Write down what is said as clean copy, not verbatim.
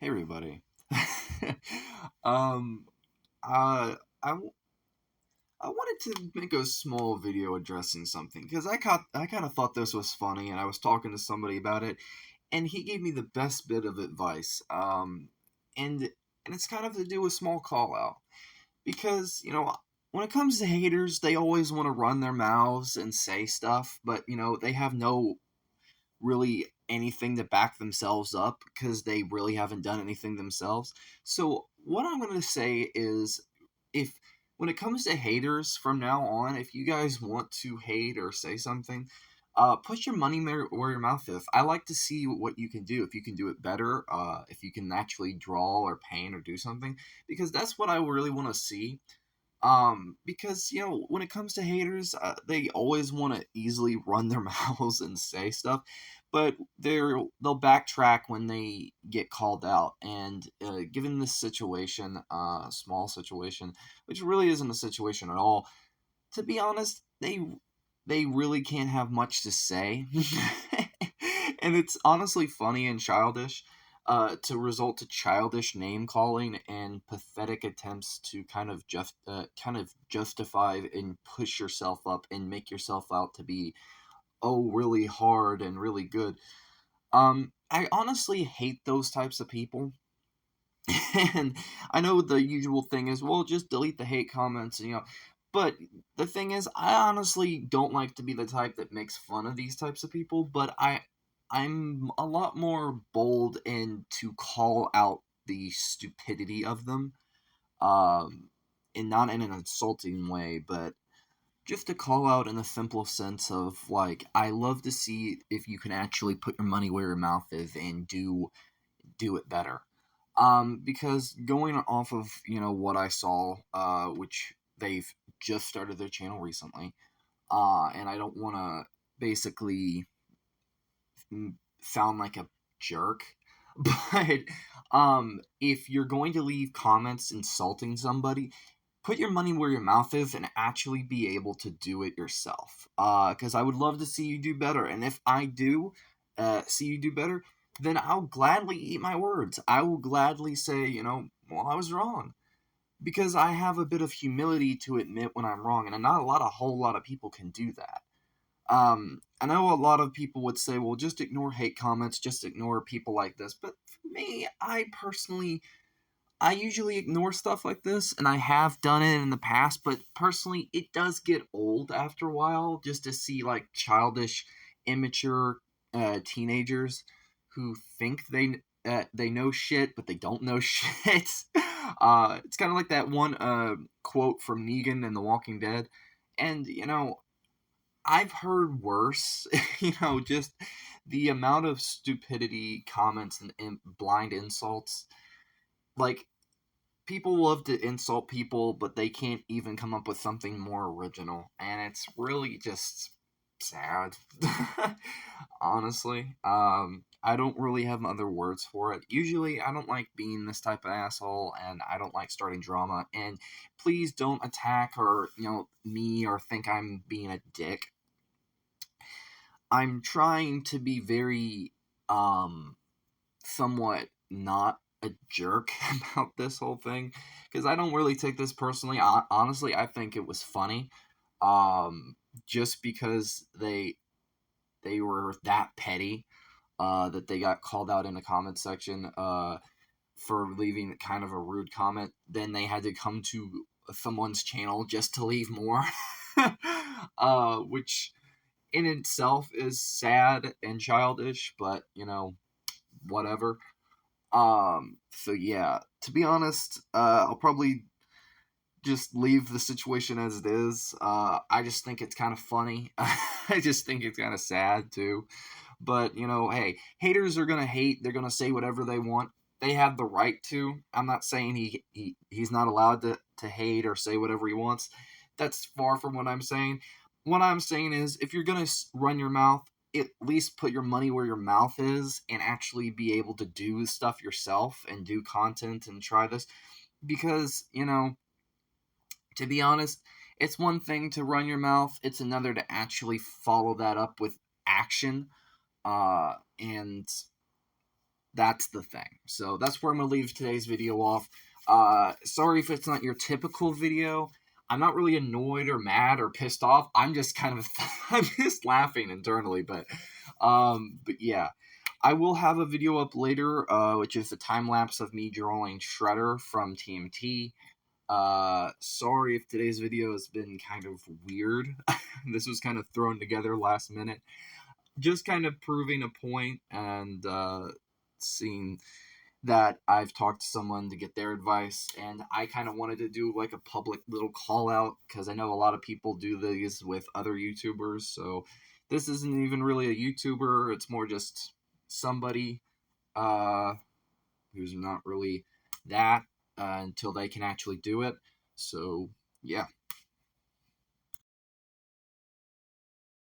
Hey everybody. um, uh, I, w- I wanted to make a small video addressing something because I kind of thought this was funny, and I was talking to somebody about it, and he gave me the best bit of advice. And it's kind of to do a small call out because when it comes to haters, they always want to run their mouths and say stuff, but they have no really anything to back themselves up because they really haven't done anything themselves. So what I'm going to say is if when it comes to haters from now on, if you guys want to hate or say something, put your money where your mouth is. I like to see what you can do. If you can do it better, if you can actually draw or paint or do something, because that's what I really want to see. Because when it comes to haters, they always want to easily run their mouths and say stuff, but they'll backtrack when they get called out. And given this situation, small situation, which really isn't a situation at all, to be honest, they really can't have much to say, and it's honestly funny and childish. To result to childish name calling and pathetic attempts to kind of justify and push yourself up and make yourself out to be really hard and really good. I honestly hate those types of people. And I know the usual thing is, well, just delete the hate comments, But the thing is, I honestly don't like to be the type that makes fun of these types of people, but I'm a lot more bold in to call out the stupidity of them, um, and not in an insulting way, but just to call out in a simple sense of like, I love to see if you can actually put your money where your mouth is and do it better. Because going off of what I saw, which they've just started their channel recently, and I don't want to basically sound like a jerk, but if you're going to leave comments insulting somebody, put your money where your mouth is and actually be able to do it yourself. Because I would love to see you do better, and if I do see you do better, then I'll gladly eat my words. I will gladly say, well, I was wrong. Because I have a bit of humility to admit when I'm wrong, and not a whole lot of people can do that. I know a lot of people would say, well, just ignore hate comments, just ignore people like this. But for me, I usually ignore stuff like this, and I have done it in the past, but personally, it does get old after a while just to see like childish, immature teenagers who think they know shit, but they don't know shit. It's kind of like that one quote from Negan in The Walking Dead, and I've heard worse. Just the amount of stupidity comments and blind insults. Like, people love to insult people, but they can't even come up with something more original, and it's really just sad. Honestly, I don't really have other words for it. Usually, I don't like being this type of asshole, and I don't like starting drama. And please don't attack or me or think I'm being a dick. I'm trying to be very um somewhat not a jerk about this whole thing because I don't really take this personally. Honestly, I think it was funny. Um, just because they were that petty, that they got called out in the comment section, for leaving kind of a rude comment. Then they had to come to someone's channel just to leave more, which in itself is sad and childish, but whatever. So yeah, to be honest, I'll probably just leave the situation as it is. I just think it's kind of funny. I just think it's kind of sad too. But hey, haters are gonna hate. They're gonna say whatever they want. They have the right to. I'm not saying he's not allowed to hate or say whatever he wants. That's far from what I'm saying. What I'm saying is, if you're gonna run your mouth, at least put your money where your mouth is and actually be able to do stuff yourself and do content and try this. Because to be honest, it's one thing to run your mouth, it's another to actually follow that up with action. And That's the thing. So that's where I'm going to leave today's video off. Sorry if it's not your typical video. I'm not really annoyed or mad or pissed off. I'm just kind of, I'm just laughing internally. But yeah. I will have a video up later, which is a time lapse of me drawing Shredder from TMT. Sorry if today's video has been kind of weird. This was kind of thrown together last minute. Just kind of proving a point and seeing that I've talked to someone to get their advice, and I kind of wanted to do like a public little call out because I know a lot of people do these with other YouTubers, so this isn't even really a YouTuber, it's more just somebody who's not really that until they can actually do it. So, yeah.